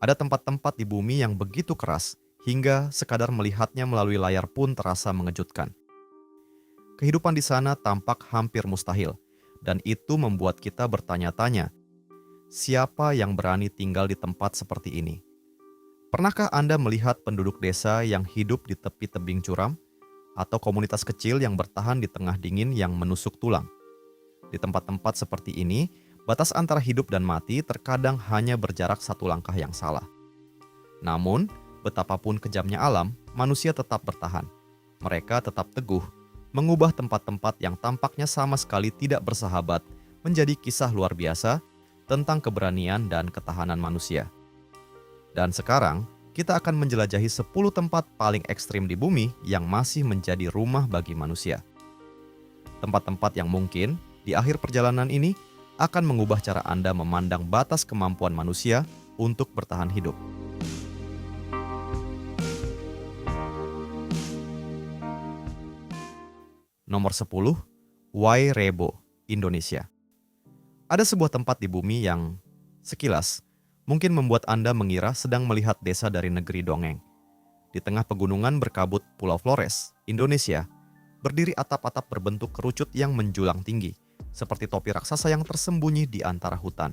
Ada tempat-tempat di bumi yang begitu keras, hingga sekadar melihatnya melalui layar pun terasa mengejutkan. Kehidupan di sana tampak hampir mustahil, dan itu membuat kita bertanya-tanya, siapa yang berani tinggal di tempat seperti ini? Pernahkah Anda melihat penduduk desa yang hidup di tepi tebing curam, atau komunitas kecil yang bertahan di tengah dingin yang menusuk tulang? Di tempat-tempat seperti ini, batas antara hidup dan mati terkadang hanya berjarak satu langkah yang salah. Namun, betapapun kejamnya alam, manusia tetap bertahan. Mereka tetap teguh, mengubah tempat-tempat yang tampaknya sama sekali tidak bersahabat menjadi kisah luar biasa tentang keberanian dan ketahanan manusia. Dan sekarang, kita akan menjelajahi 10 tempat paling ekstrim di bumi yang masih menjadi rumah bagi manusia. Tempat-tempat yang mungkin, di akhir perjalanan ini, akan mengubah cara Anda memandang batas kemampuan manusia untuk bertahan hidup. Nomor 10, Wairebo, Indonesia. Ada sebuah tempat di bumi yang sekilas mungkin membuat Anda mengira sedang melihat desa dari negeri dongeng. Di tengah pegunungan berkabut Pulau Flores, Indonesia, berdiri atap-atap berbentuk kerucut yang menjulang tinggi, seperti topi raksasa yang tersembunyi di antara hutan.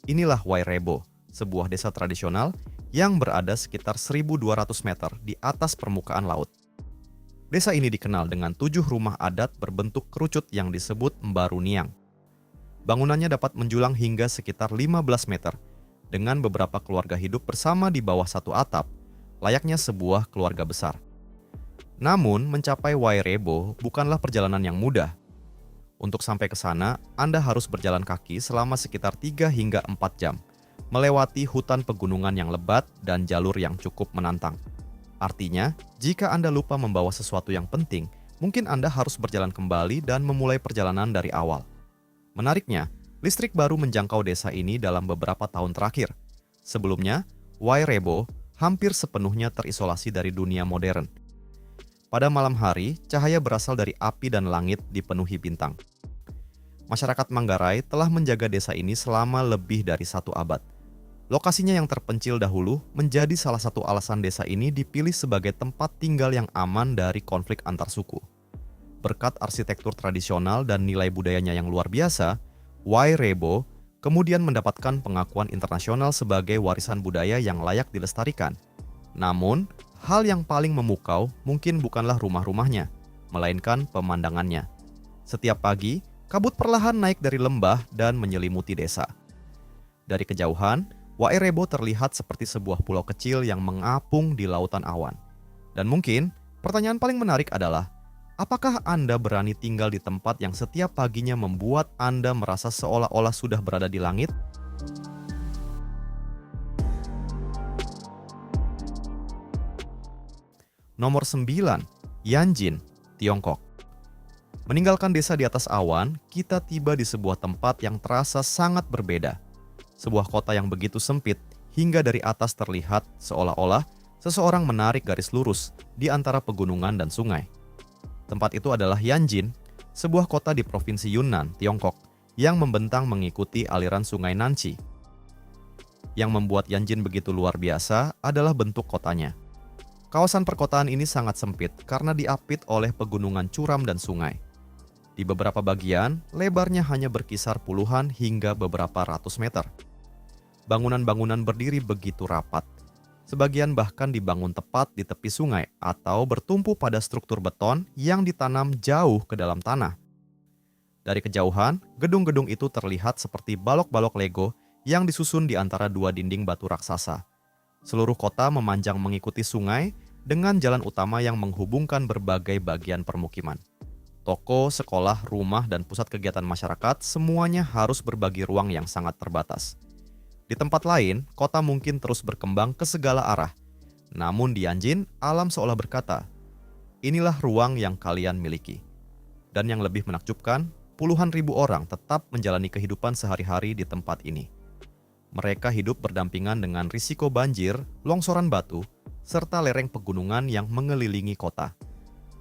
Inilah Wairebo, sebuah desa tradisional yang berada sekitar 1.200 meter di atas permukaan laut. Desa ini dikenal dengan 7 rumah adat berbentuk kerucut yang disebut Mbaruniang. Bangunannya dapat menjulang hingga sekitar 15 meter, dengan beberapa keluarga hidup bersama di bawah satu atap, layaknya sebuah keluarga besar. Namun, mencapai Wairebo bukanlah perjalanan yang mudah. Untuk sampai ke sana, Anda harus berjalan kaki selama sekitar 3 hingga 4 jam, melewati hutan pegunungan yang lebat dan jalur yang cukup menantang. Artinya, jika Anda lupa membawa sesuatu yang penting, mungkin Anda harus berjalan kembali dan memulai perjalanan dari awal. Menariknya, listrik baru menjangkau desa ini dalam beberapa tahun terakhir. Sebelumnya, Wairebo hampir sepenuhnya terisolasi dari dunia modern. Pada malam hari, cahaya berasal dari api dan langit dipenuhi bintang. Masyarakat Manggarai telah menjaga desa ini selama lebih dari 1 abad. Lokasinya yang terpencil dahulu menjadi salah satu alasan desa ini dipilih sebagai tempat tinggal yang aman dari konflik antar suku. Berkat arsitektur tradisional dan nilai budayanya yang luar biasa, Wairebo kemudian mendapatkan pengakuan internasional sebagai warisan budaya yang layak dilestarikan. Namun, hal yang paling memukau mungkin bukanlah rumah-rumahnya, melainkan pemandangannya. Setiap pagi, kabut perlahan naik dari lembah dan menyelimuti desa. Dari kejauhan, Wairebo terlihat seperti sebuah pulau kecil yang mengapung di lautan awan. Dan mungkin, pertanyaan paling menarik adalah, apakah Anda berani tinggal di tempat yang setiap paginya membuat Anda merasa seolah-olah sudah berada di langit? Nomor 9, Yanjin, Tiongkok. Meninggalkan desa di atas awan, kita tiba di sebuah tempat yang terasa sangat berbeda. Sebuah kota yang begitu sempit, hingga dari atas terlihat seolah-olah seseorang menarik garis lurus di antara pegunungan dan sungai. Tempat itu adalah Yanjin, sebuah kota di Provinsi Yunnan, Tiongkok, yang membentang mengikuti aliran sungai Nancy. Yang membuat Yanjin begitu luar biasa adalah bentuk kotanya. Kawasan perkotaan ini sangat sempit karena diapit oleh pegunungan curam dan sungai. Di beberapa bagian, lebarnya hanya berkisar puluhan hingga beberapa ratus meter. Bangunan-bangunan berdiri begitu rapat. Sebagian bahkan dibangun tepat di tepi sungai atau bertumpu pada struktur beton yang ditanam jauh ke dalam tanah. Dari kejauhan, gedung-gedung itu terlihat seperti balok-balok Lego yang disusun di antara 2 dinding batu raksasa. Seluruh kota memanjang mengikuti sungai dengan jalan utama yang menghubungkan berbagai bagian permukiman. Toko, sekolah, rumah, dan pusat kegiatan masyarakat semuanya harus berbagi ruang yang sangat terbatas. Di tempat lain, kota mungkin terus berkembang ke segala arah. Namun di Yanjin, alam seolah berkata, inilah ruang yang kalian miliki. Dan yang lebih menakjubkan, puluhan ribu orang tetap menjalani kehidupan sehari-hari di tempat ini. Mereka hidup berdampingan dengan risiko banjir, longsoran batu, serta lereng pegunungan yang mengelilingi kota.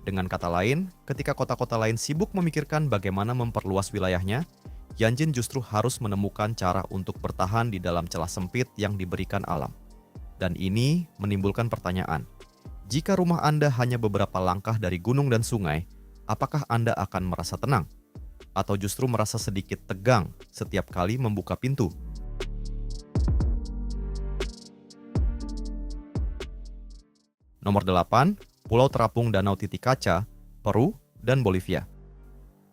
Dengan kata lain, ketika kota-kota lain sibuk memikirkan bagaimana memperluas wilayahnya, Yanjin justru harus menemukan cara untuk bertahan di dalam celah sempit yang diberikan alam. Dan ini menimbulkan pertanyaan, jika rumah Anda hanya beberapa langkah dari gunung dan sungai, apakah Anda akan merasa tenang? Atau justru merasa sedikit tegang setiap kali membuka pintu? Nomor 8, Pulau Terapung Danau Titicaca, Peru, dan Bolivia.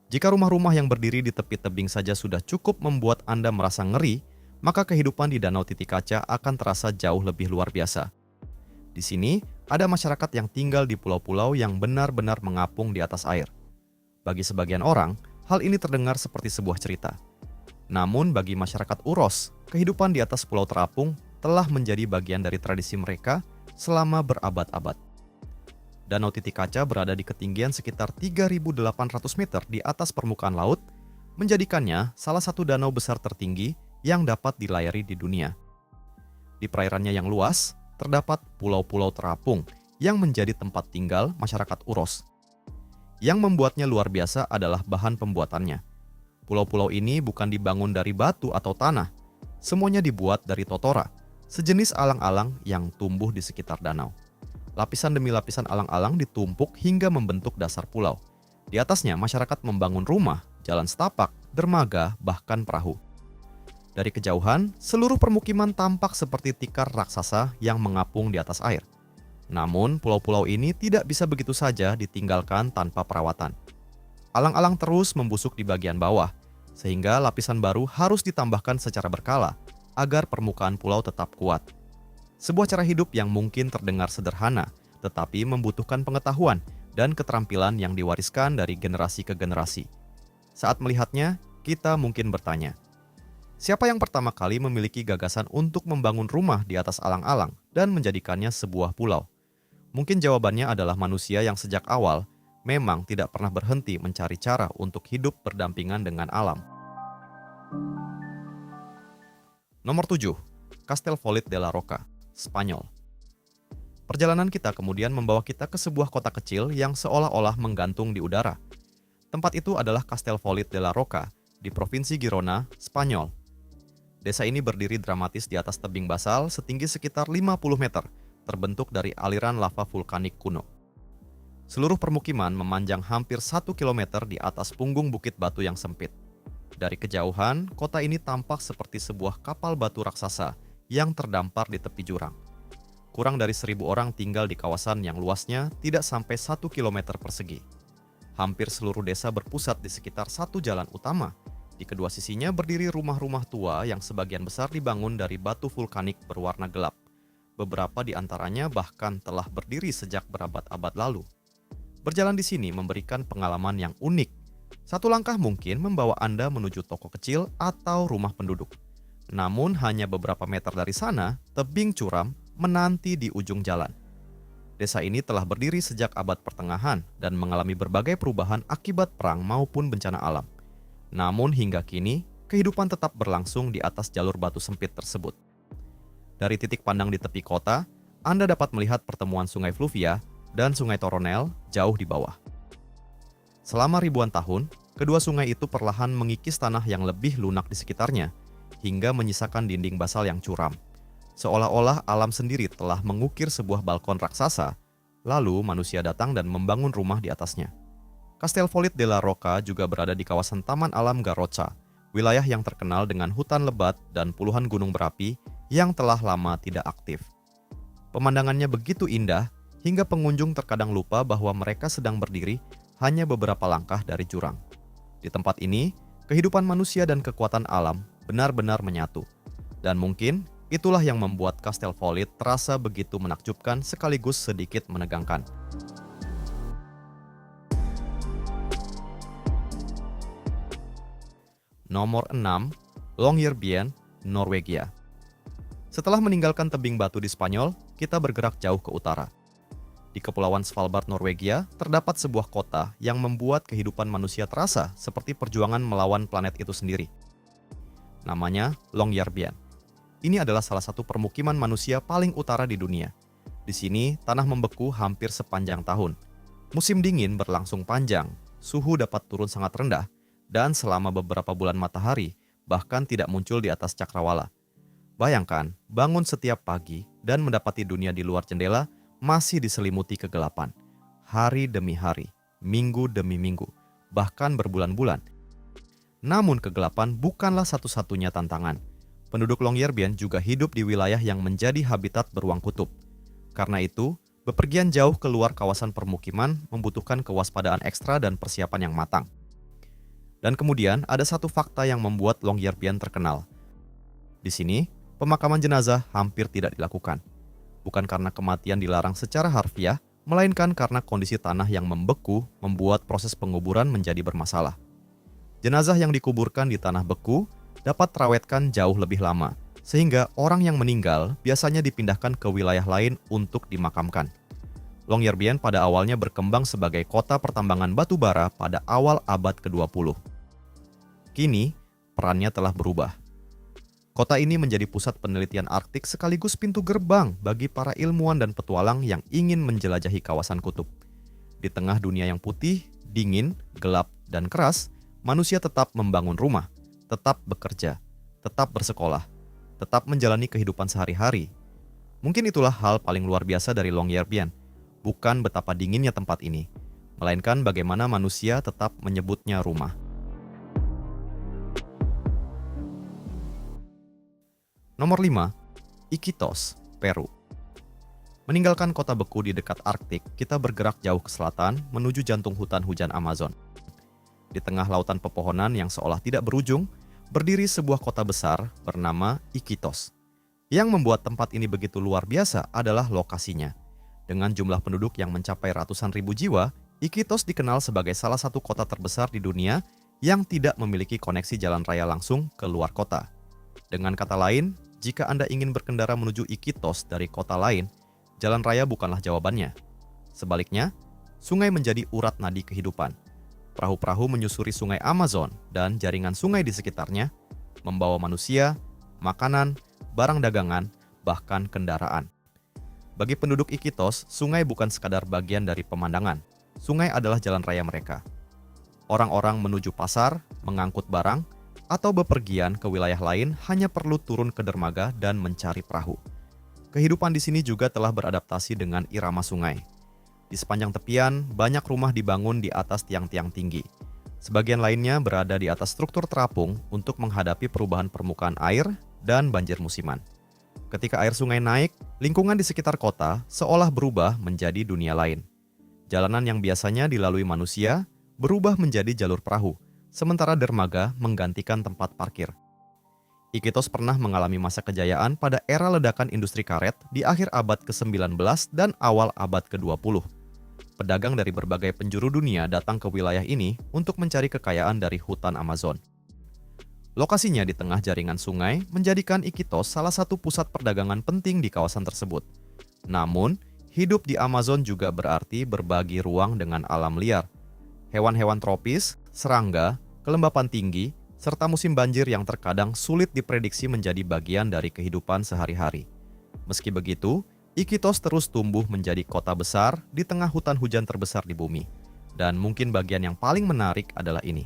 Jika rumah-rumah yang berdiri di tepi tebing saja sudah cukup membuat Anda merasa ngeri, maka kehidupan di Danau Titicaca akan terasa jauh lebih luar biasa. Di sini, ada masyarakat yang tinggal di pulau-pulau yang benar-benar mengapung di atas air. Bagi sebagian orang, hal ini terdengar seperti sebuah cerita. Namun bagi masyarakat Uros, kehidupan di atas pulau terapung telah menjadi bagian dari tradisi mereka selama berabad-abad. Danau Titicaca berada di ketinggian sekitar 3.800 meter di atas permukaan laut, menjadikannya salah satu danau besar tertinggi yang dapat dilayari di dunia. Di perairannya yang luas, terdapat pulau-pulau terapung yang menjadi tempat tinggal masyarakat Uros. Yang membuatnya luar biasa adalah bahan pembuatannya. Pulau-pulau ini bukan dibangun dari batu atau tanah, semuanya dibuat dari totora, sejenis alang-alang yang tumbuh di sekitar danau. Lapisan demi lapisan alang-alang ditumpuk hingga membentuk dasar pulau. Di atasnya masyarakat membangun rumah, jalan setapak, dermaga, bahkan perahu. Dari kejauhan, seluruh permukiman tampak seperti tikar raksasa yang mengapung di atas air. Namun, pulau-pulau ini tidak bisa begitu saja ditinggalkan tanpa perawatan. Alang-alang terus membusuk di bagian bawah, sehingga lapisan baru harus ditambahkan secara berkala agar permukaan pulau tetap kuat. Sebuah cara hidup yang mungkin terdengar sederhana, tetapi membutuhkan pengetahuan dan keterampilan yang diwariskan dari generasi ke generasi. Saat melihatnya, kita mungkin bertanya, siapa yang pertama kali memiliki gagasan untuk membangun rumah di atas alang-alang dan menjadikannya sebuah pulau? Mungkin jawabannya adalah manusia yang sejak awal memang tidak pernah berhenti mencari cara untuk hidup berdampingan dengan alam. Nomor 7, Castellfollit de la Roca, Spanyol. Perjalanan kita kemudian membawa kita ke sebuah kota kecil yang seolah-olah menggantung di udara. Tempat itu adalah Castellfollit de la Roca di Provinsi Girona, Spanyol. Desa ini berdiri dramatis di atas tebing basal setinggi sekitar 50 meter, terbentuk dari aliran lava vulkanik kuno. Seluruh permukiman memanjang hampir 1 kilometer di atas punggung bukit batu yang sempit. Dari kejauhan, kota ini tampak seperti sebuah kapal batu raksasa yang terdampar di tepi jurang. Kurang dari 1.000 orang tinggal di kawasan yang luasnya tidak sampai 1 kilometer persegi. Hampir seluruh desa berpusat di sekitar satu jalan utama. Di kedua sisinya berdiri rumah-rumah tua yang sebagian besar dibangun dari batu vulkanik berwarna gelap. Beberapa di antaranya bahkan telah berdiri sejak berabad-abad lalu. Berjalan di sini memberikan pengalaman yang unik. Satu langkah mungkin membawa Anda menuju toko kecil atau rumah penduduk. Namun hanya beberapa meter dari sana, tebing curam menanti di ujung jalan. Desa ini telah berdiri sejak abad pertengahan dan mengalami berbagai perubahan akibat perang maupun bencana alam. Namun hingga kini, kehidupan tetap berlangsung di atas jalur batu sempit tersebut. Dari titik pandang di tepi kota, Anda dapat melihat pertemuan Sungai Fluvia dan Sungai Toronel jauh di bawah. Selama ribuan tahun, kedua sungai itu perlahan mengikis tanah yang lebih lunak di sekitarnya, hingga menyisakan dinding basal yang curam. Seolah-olah alam sendiri telah mengukir sebuah balkon raksasa, lalu manusia datang dan membangun rumah di atasnya. Castellfollit de la Roca juga berada di kawasan Taman Alam Garrotxa, wilayah yang terkenal dengan hutan lebat dan puluhan gunung berapi yang telah lama tidak aktif. Pemandangannya begitu indah, hingga pengunjung terkadang lupa bahwa mereka sedang berdiri hanya beberapa langkah dari jurang. Di tempat ini, kehidupan manusia dan kekuatan alam benar-benar menyatu. Dan mungkin itulah yang membuat Castellfollit terasa begitu menakjubkan sekaligus sedikit menegangkan. Nomor 6, Longyearbyen, Norwegia. Setelah meninggalkan tebing batu di Spanyol, kita bergerak jauh ke utara. Di Kepulauan Svalbard, Norwegia, terdapat sebuah kota yang membuat kehidupan manusia terasa seperti perjuangan melawan planet itu sendiri. Namanya Longyearbyen. Ini adalah salah satu permukiman manusia paling utara di dunia. Di sini, tanah membeku hampir sepanjang tahun. Musim dingin berlangsung panjang, suhu dapat turun sangat rendah, dan selama beberapa bulan matahari bahkan tidak muncul di atas cakrawala. Bayangkan, bangun setiap pagi dan mendapati dunia di luar jendela masih diselimuti kegelapan. Hari demi hari, minggu demi minggu, bahkan berbulan-bulan. Namun kegelapan bukanlah satu-satunya tantangan. Penduduk Longyearbyen juga hidup di wilayah yang menjadi habitat beruang kutub. Karena itu, bepergian jauh keluar kawasan permukiman membutuhkan kewaspadaan ekstra dan persiapan yang matang. Dan kemudian ada satu fakta yang membuat Longyearbyen terkenal. Di sini, pemakaman jenazah hampir tidak dilakukan. Bukan karena kematian dilarang secara harfiah, melainkan karena kondisi tanah yang membeku membuat proses penguburan menjadi bermasalah. Jenazah yang dikuburkan di tanah beku dapat terawetkan jauh lebih lama, sehingga orang yang meninggal biasanya dipindahkan ke wilayah lain untuk dimakamkan. Longyearbyen pada awalnya berkembang sebagai kota pertambangan batu bara pada awal abad ke-20. Kini, perannya telah berubah. Kota ini menjadi pusat penelitian Arktik sekaligus pintu gerbang bagi para ilmuwan dan petualang yang ingin menjelajahi kawasan kutub. Di tengah dunia yang putih, dingin, gelap, dan keras, manusia tetap membangun rumah, tetap bekerja, tetap bersekolah, tetap menjalani kehidupan sehari-hari. Mungkin itulah hal paling luar biasa dari Longyearbyen, bukan betapa dinginnya tempat ini, melainkan bagaimana manusia tetap menyebutnya rumah. Nomor 5. Iquitos, Peru. Meninggalkan kota beku di dekat Arktik, kita bergerak jauh ke selatan menuju jantung hutan hujan Amazon. Di tengah lautan pepohonan yang seolah tidak berujung, berdiri sebuah kota besar bernama Iquitos. Yang membuat tempat ini begitu luar biasa adalah lokasinya. Dengan jumlah penduduk yang mencapai ratusan ribu jiwa, Iquitos dikenal sebagai salah satu kota terbesar di dunia yang tidak memiliki koneksi jalan raya langsung ke luar kota. Dengan kata lain, jika Anda ingin berkendara menuju Iquitos dari kota lain, jalan raya bukanlah jawabannya. Sebaliknya, sungai menjadi urat nadi kehidupan. Perahu-perahu menyusuri sungai Amazon dan jaringan sungai di sekitarnya, membawa manusia, makanan, barang dagangan, bahkan kendaraan. Bagi penduduk Iquitos, sungai bukan sekadar bagian dari pemandangan. Sungai adalah jalan raya mereka. Orang-orang menuju pasar, mengangkut barang, atau bepergian ke wilayah lain hanya perlu turun ke dermaga dan mencari perahu. Kehidupan di sini juga telah beradaptasi dengan irama sungai. Di sepanjang tepian, banyak rumah dibangun di atas tiang-tiang tinggi. Sebagian lainnya berada di atas struktur terapung untuk menghadapi perubahan permukaan air dan banjir musiman. Ketika air sungai naik, lingkungan di sekitar kota seolah berubah menjadi dunia lain. Jalanan yang biasanya dilalui manusia berubah menjadi jalur perahu, sementara dermaga menggantikan tempat parkir. Iquitos pernah mengalami masa kejayaan pada era ledakan industri karet di akhir abad ke-19 dan awal abad ke-20. Pedagang dari berbagai penjuru dunia datang ke wilayah ini untuk mencari kekayaan dari hutan Amazon. Lokasinya di tengah jaringan sungai menjadikan Iquitos salah satu pusat perdagangan penting di kawasan tersebut. Namun, hidup di Amazon juga berarti berbagi ruang dengan alam liar. Hewan-hewan tropis, serangga, kelembapan tinggi, serta musim banjir yang terkadang sulit diprediksi menjadi bagian dari kehidupan sehari-hari. Meski begitu, Iquitos terus tumbuh menjadi kota besar di tengah hutan hujan terbesar di bumi. Dan mungkin bagian yang paling menarik adalah ini.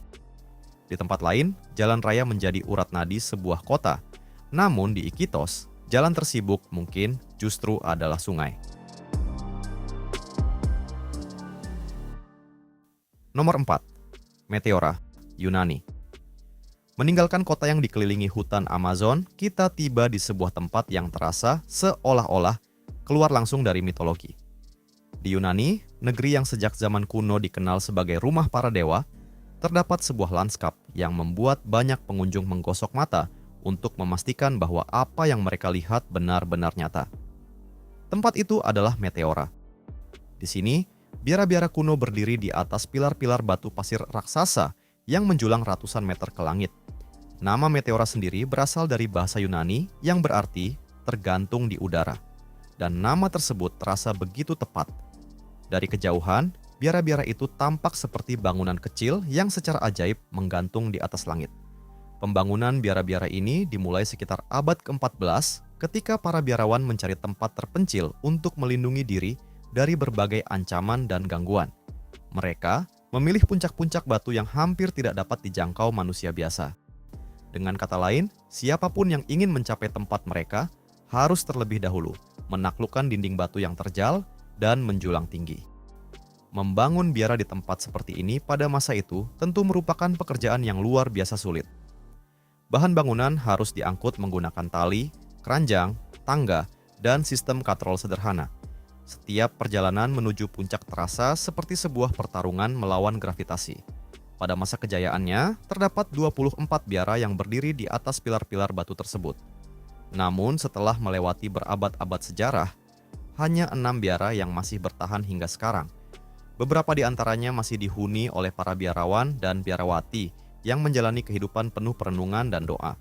Di tempat lain, jalan raya menjadi urat nadi sebuah kota. Namun di Iquitos, jalan tersibuk mungkin justru adalah sungai. Nomor 4. Meteora, Yunani. Meninggalkan kota yang dikelilingi hutan Amazon, kita tiba di sebuah tempat yang terasa seolah-olah keluar langsung dari mitologi. Di Yunani, negeri yang sejak zaman kuno dikenal sebagai rumah para dewa, terdapat sebuah lanskap yang membuat banyak pengunjung menggosok mata untuk memastikan bahwa apa yang mereka lihat benar-benar nyata. Tempat itu adalah Meteora. Di sini, biara-biara kuno berdiri di atas pilar-pilar batu pasir raksasa yang menjulang ratusan meter ke langit. Nama Meteora sendiri berasal dari bahasa Yunani yang berarti tergantung di udara. Dan nama tersebut terasa begitu tepat. Dari kejauhan, biara-biara itu tampak seperti bangunan kecil yang secara ajaib menggantung di atas langit. Pembangunan biara-biara ini dimulai sekitar abad ke-14 ketika para biarawan mencari tempat terpencil untuk melindungi diri dari berbagai ancaman dan gangguan. Mereka memilih puncak-puncak batu yang hampir tidak dapat dijangkau manusia biasa. Dengan kata lain, siapapun yang ingin mencapai tempat mereka harus terlebih dahulu menaklukkan dinding batu yang terjal, dan menjulang tinggi. Membangun biara di tempat seperti ini pada masa itu tentu merupakan pekerjaan yang luar biasa sulit. Bahan bangunan harus diangkut menggunakan tali, keranjang, tangga, dan sistem katrol sederhana. Setiap perjalanan menuju puncak terasa seperti sebuah pertarungan melawan gravitasi. Pada masa kejayaannya, terdapat 24 biara yang berdiri di atas pilar-pilar batu tersebut. Namun setelah melewati berabad-abad sejarah, hanya 6 biara yang masih bertahan hingga sekarang. Beberapa di antaranya masih dihuni oleh para biarawan dan biarawati yang menjalani kehidupan penuh perenungan dan doa.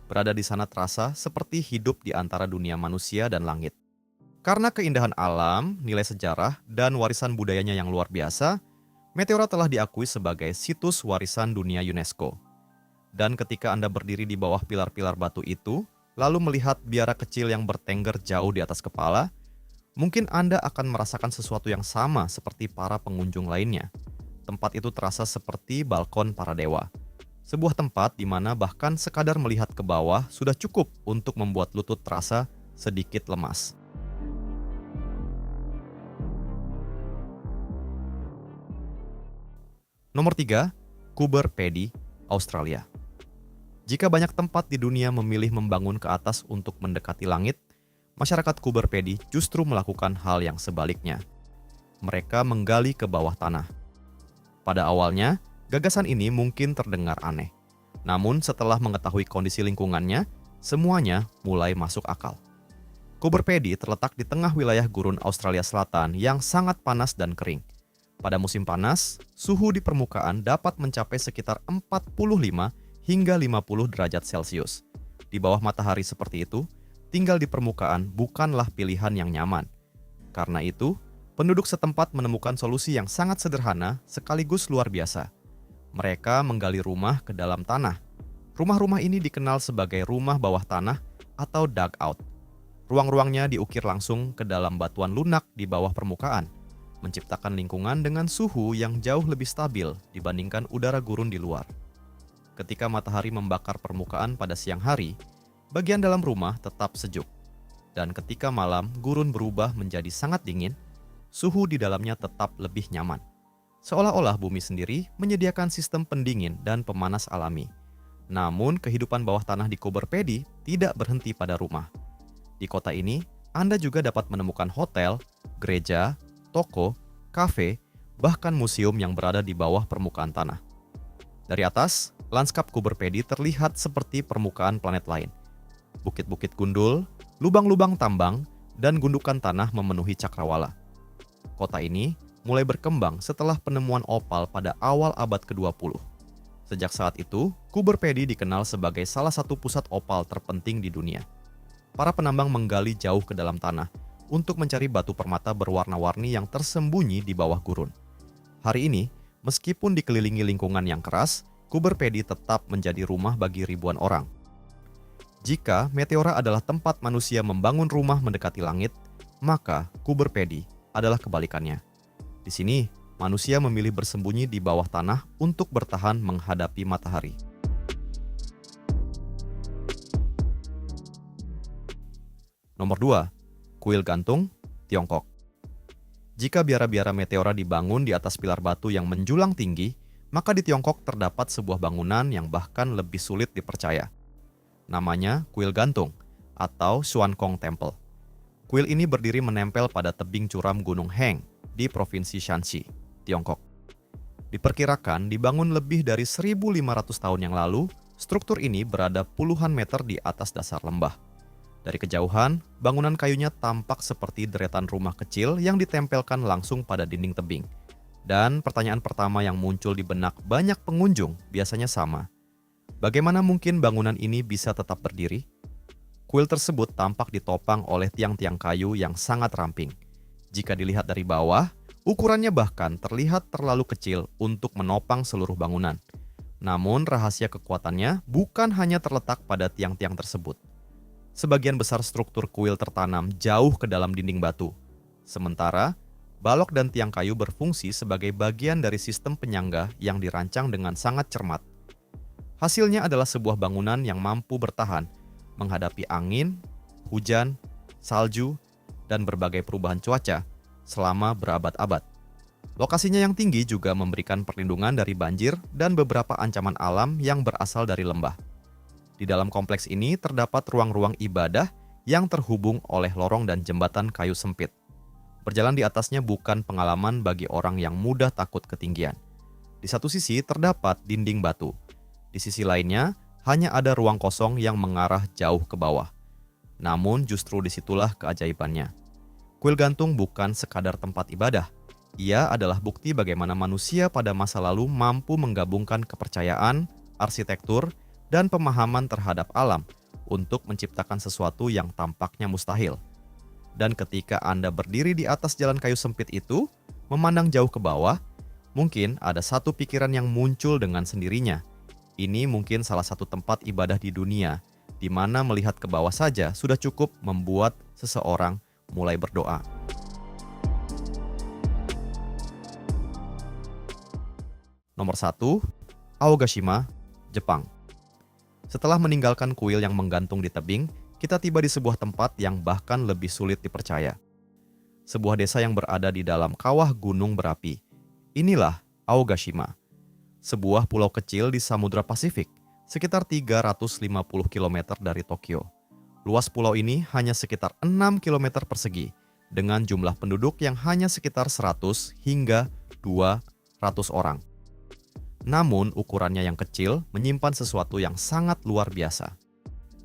Berada di sana terasa seperti hidup di antara dunia manusia dan langit. Karena keindahan alam, nilai sejarah, dan warisan budayanya yang luar biasa, Meteora telah diakui sebagai situs warisan dunia UNESCO. Dan ketika Anda berdiri di bawah pilar-pilar batu itu, lalu melihat biara kecil yang bertengger jauh di atas kepala, mungkin Anda akan merasakan sesuatu yang sama seperti para pengunjung lainnya. Tempat itu terasa seperti balkon para dewa. Sebuah tempat di mana bahkan sekadar melihat ke bawah sudah cukup untuk membuat lutut terasa sedikit lemas. Nomor 3, Coober Pedy, Australia. Jika banyak tempat di dunia memilih membangun ke atas untuk mendekati langit, masyarakat Coober Pedy justru melakukan hal yang sebaliknya. Mereka menggali ke bawah tanah. Pada awalnya, gagasan ini mungkin terdengar aneh. Namun setelah mengetahui kondisi lingkungannya, semuanya mulai masuk akal. Coober Pedy terletak di tengah wilayah gurun Australia Selatan yang sangat panas dan kering. Pada musim panas, suhu di permukaan dapat mencapai sekitar 45 hingga 50 derajat Celcius. Di bawah matahari seperti itu, tinggal di permukaan bukanlah pilihan yang nyaman. Karena itu, penduduk setempat menemukan solusi yang sangat sederhana sekaligus luar biasa. Mereka menggali rumah ke dalam tanah. Rumah-rumah ini dikenal sebagai rumah bawah tanah atau dugout. Ruang-ruangnya diukir langsung ke dalam batuan lunak di bawah permukaan, menciptakan lingkungan dengan suhu yang jauh lebih stabil dibandingkan udara gurun di luar. Ketika matahari membakar permukaan pada siang hari, bagian dalam rumah tetap sejuk. Dan ketika malam gurun berubah menjadi sangat dingin, suhu di dalamnya tetap lebih nyaman. Seolah-olah bumi sendiri menyediakan sistem pendingin dan pemanas alami. Namun kehidupan bawah tanah di Coober Pedy tidak berhenti pada rumah. Di kota ini, Anda juga dapat menemukan hotel, gereja, toko, kafe, bahkan museum yang berada di bawah permukaan tanah. Dari atas, lanskap Coober Pedy terlihat seperti permukaan planet lain. Bukit-bukit gundul, lubang-lubang tambang, dan gundukan tanah memenuhi cakrawala. Kota ini mulai berkembang setelah penemuan opal pada awal abad ke-20. Sejak saat itu, Coober Pedy dikenal sebagai salah satu pusat opal terpenting di dunia. Para penambang menggali jauh ke dalam tanah untuk mencari batu permata berwarna-warni yang tersembunyi di bawah gurun. Hari ini, meskipun dikelilingi lingkungan yang keras, Coober Pedy tetap menjadi rumah bagi ribuan orang. Jika Meteora adalah tempat manusia membangun rumah mendekati langit, maka Coober Pedy adalah kebalikannya. Di sini, manusia memilih bersembunyi di bawah tanah untuk bertahan menghadapi matahari. Nomor 2, Kuil Gantung, Tiongkok. Jika biara-biara Meteora dibangun di atas pilar batu yang menjulang tinggi, maka di Tiongkok terdapat sebuah bangunan yang bahkan lebih sulit dipercaya. Namanya Kuil Gantung atau Xuan Kong Temple. Kuil ini berdiri menempel pada tebing curam Gunung Heng di Provinsi Shanxi, Tiongkok. Diperkirakan dibangun lebih dari 1.500 tahun yang lalu, struktur ini berada puluhan meter di atas dasar lembah. Dari kejauhan, bangunan kayunya tampak seperti deretan rumah kecil yang ditempelkan langsung pada dinding tebing. Dan pertanyaan pertama yang muncul di benak banyak pengunjung biasanya sama. Bagaimana mungkin bangunan ini bisa tetap berdiri? Kuil tersebut tampak ditopang oleh tiang-tiang kayu yang sangat ramping. Jika dilihat dari bawah, ukurannya bahkan terlihat terlalu kecil untuk menopang seluruh bangunan. Namun rahasia kekuatannya bukan hanya terletak pada tiang-tiang tersebut. Sebagian besar struktur kuil tertanam jauh ke dalam dinding batu. Sementara, balok dan tiang kayu berfungsi sebagai bagian dari sistem penyangga yang dirancang dengan sangat cermat. Hasilnya adalah sebuah bangunan yang mampu bertahan menghadapi angin, hujan, salju, dan berbagai perubahan cuaca selama berabad-abad. Lokasinya yang tinggi juga memberikan perlindungan dari banjir dan beberapa ancaman alam yang berasal dari lembah. Di dalam kompleks ini terdapat ruang-ruang ibadah yang terhubung oleh lorong dan jembatan kayu sempit. Berjalan di atasnya bukan pengalaman bagi orang yang mudah takut ketinggian. Di satu sisi terdapat dinding batu. Di sisi lainnya hanya ada ruang kosong yang mengarah jauh ke bawah. Namun justru disitulah keajaibannya. Kuil gantung bukan sekadar tempat ibadah. Ia adalah bukti bagaimana manusia pada masa lalu mampu menggabungkan kepercayaan, arsitektur, dan pemahaman terhadap alam untuk menciptakan sesuatu yang tampaknya mustahil. Dan ketika Anda berdiri di atas jalan kayu sempit itu, memandang jauh ke bawah, mungkin ada satu pikiran yang muncul dengan sendirinya. Ini mungkin salah satu tempat ibadah di dunia, di mana melihat ke bawah saja sudah cukup membuat seseorang mulai berdoa. Nomor 1, Aogashima, Jepang. Setelah meninggalkan kuil yang menggantung di tebing, kita tiba di sebuah tempat yang bahkan lebih sulit dipercaya. Sebuah desa yang berada di dalam kawah gunung berapi. Inilah Aogashima, sebuah pulau kecil di Samudra Pasifik, sekitar 350 km dari Tokyo. Luas pulau ini hanya sekitar 6 km persegi, dengan jumlah penduduk yang hanya sekitar 100 hingga 200 orang. Namun, ukurannya yang kecil menyimpan sesuatu yang sangat luar biasa.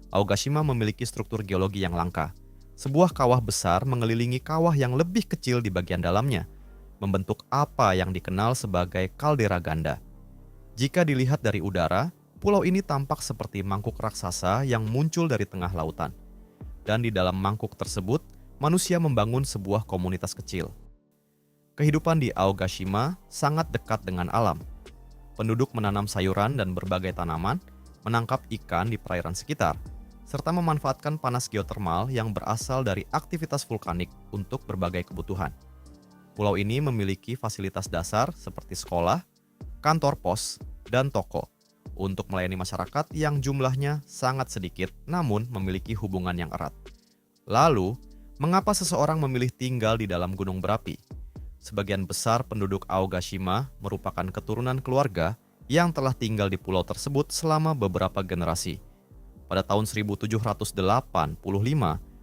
Aogashima memiliki struktur geologi yang langka. Sebuah kawah besar mengelilingi kawah yang lebih kecil di bagian dalamnya, membentuk apa yang dikenal sebagai kaldera ganda. Jika dilihat dari udara, pulau ini tampak seperti mangkuk raksasa yang muncul dari tengah lautan. Dan di dalam mangkuk tersebut, manusia membangun sebuah komunitas kecil. Kehidupan di Aogashima sangat dekat dengan alam. Penduduk menanam sayuran dan berbagai tanaman, menangkap ikan di perairan sekitar, serta memanfaatkan panas geotermal yang berasal dari aktivitas vulkanik untuk berbagai kebutuhan. Pulau ini memiliki fasilitas dasar seperti sekolah, kantor pos, dan toko untuk melayani masyarakat yang jumlahnya sangat sedikit namun memiliki hubungan yang erat. Lalu, mengapa seseorang memilih tinggal di dalam gunung berapi? Sebagian besar penduduk Aogashima merupakan keturunan keluarga yang telah tinggal di pulau tersebut selama beberapa generasi. Pada tahun 1785,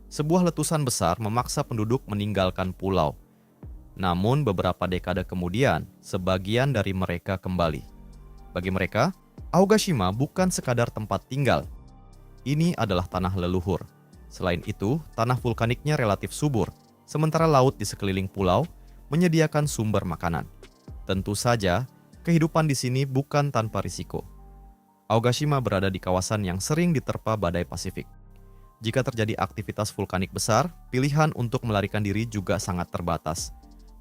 sebuah letusan besar memaksa penduduk meninggalkan pulau. Namun beberapa dekade kemudian, sebagian dari mereka kembali. Bagi mereka, Aogashima bukan sekadar tempat tinggal. Ini adalah tanah leluhur. Selain itu, tanah vulkaniknya relatif subur, sementara laut di sekeliling pulau menyediakan sumber makanan. Tentu saja, kehidupan di sini bukan tanpa risiko. Aogashima berada di kawasan yang sering diterpa badai Pasifik. Jika terjadi aktivitas vulkanik besar, pilihan untuk melarikan diri juga sangat terbatas.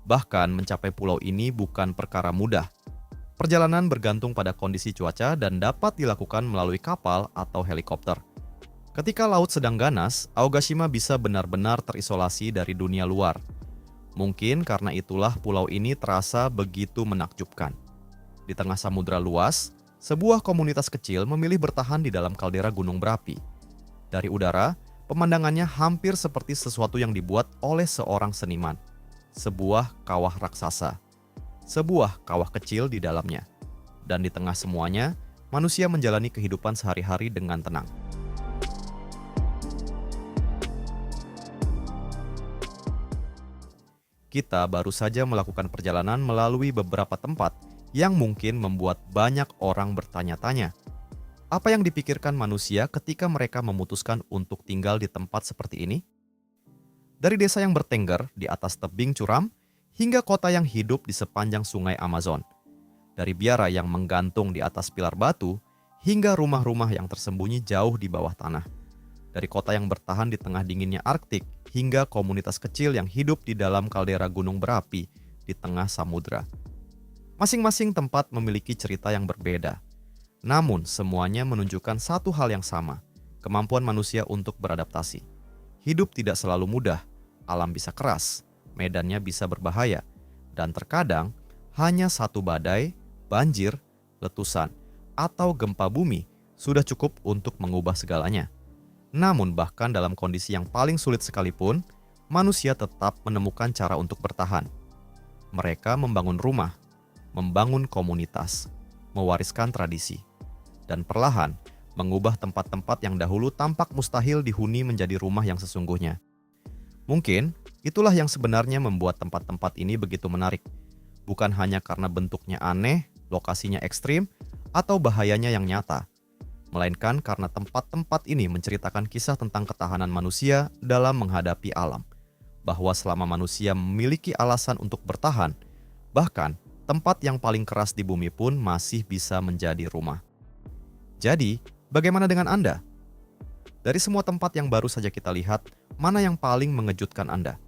Bahkan mencapai pulau ini bukan perkara mudah. Perjalanan bergantung pada kondisi cuaca dan dapat dilakukan melalui kapal atau helikopter. Ketika laut sedang ganas, Aogashima bisa benar-benar terisolasi dari dunia luar. Mungkin karena itulah pulau ini terasa begitu menakjubkan. Di tengah samudra luas, sebuah komunitas kecil memilih bertahan di dalam kaldera gunung berapi. Dari udara, pemandangannya hampir seperti sesuatu yang dibuat oleh seorang seniman. Sebuah kawah raksasa. Sebuah kawah kecil di dalamnya. Dan di tengah semuanya, manusia menjalani kehidupan sehari-hari dengan tenang. Kita baru saja melakukan perjalanan melalui beberapa tempat yang mungkin membuat banyak orang bertanya-tanya. Apa yang dipikirkan manusia ketika mereka memutuskan untuk tinggal di tempat seperti ini? Dari desa yang bertengger di atas tebing curam, hingga kota yang hidup di sepanjang sungai Amazon. Dari biara yang menggantung di atas pilar batu, hingga rumah-rumah yang tersembunyi jauh di bawah tanah. Dari kota yang bertahan di tengah dinginnya Arktik, hingga komunitas kecil yang hidup di dalam kaldera gunung berapi di tengah samudra. Masing-masing tempat memiliki cerita yang berbeda. Namun, semuanya menunjukkan satu hal yang sama, kemampuan manusia untuk beradaptasi. Hidup tidak selalu mudah, alam bisa keras, medannya bisa berbahaya, dan terkadang hanya satu badai, banjir, letusan, atau gempa bumi sudah cukup untuk mengubah segalanya. Namun bahkan dalam kondisi yang paling sulit sekalipun, manusia tetap menemukan cara untuk bertahan. Mereka membangun rumah, membangun komunitas, mewariskan tradisi, dan perlahan mengubah tempat-tempat yang dahulu tampak mustahil dihuni menjadi rumah yang sesungguhnya. Mungkin itulah yang sebenarnya membuat tempat-tempat ini begitu menarik. Bukan hanya karena bentuknya aneh, lokasinya ekstrim, atau bahayanya yang nyata, melainkan karena tempat-tempat ini menceritakan kisah tentang ketahanan manusia dalam menghadapi alam. Bahwa selama manusia memiliki alasan untuk bertahan, bahkan tempat yang paling keras di bumi pun masih bisa menjadi rumah. Jadi, bagaimana dengan Anda? Dari semua tempat yang baru saja kita lihat, mana yang paling mengejutkan Anda?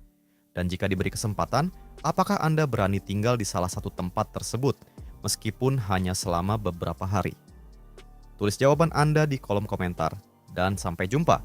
Dan jika diberi kesempatan, apakah Anda berani tinggal di salah satu tempat tersebut, meskipun hanya selama beberapa hari? Tulis jawaban Anda di kolom komentar, dan sampai jumpa.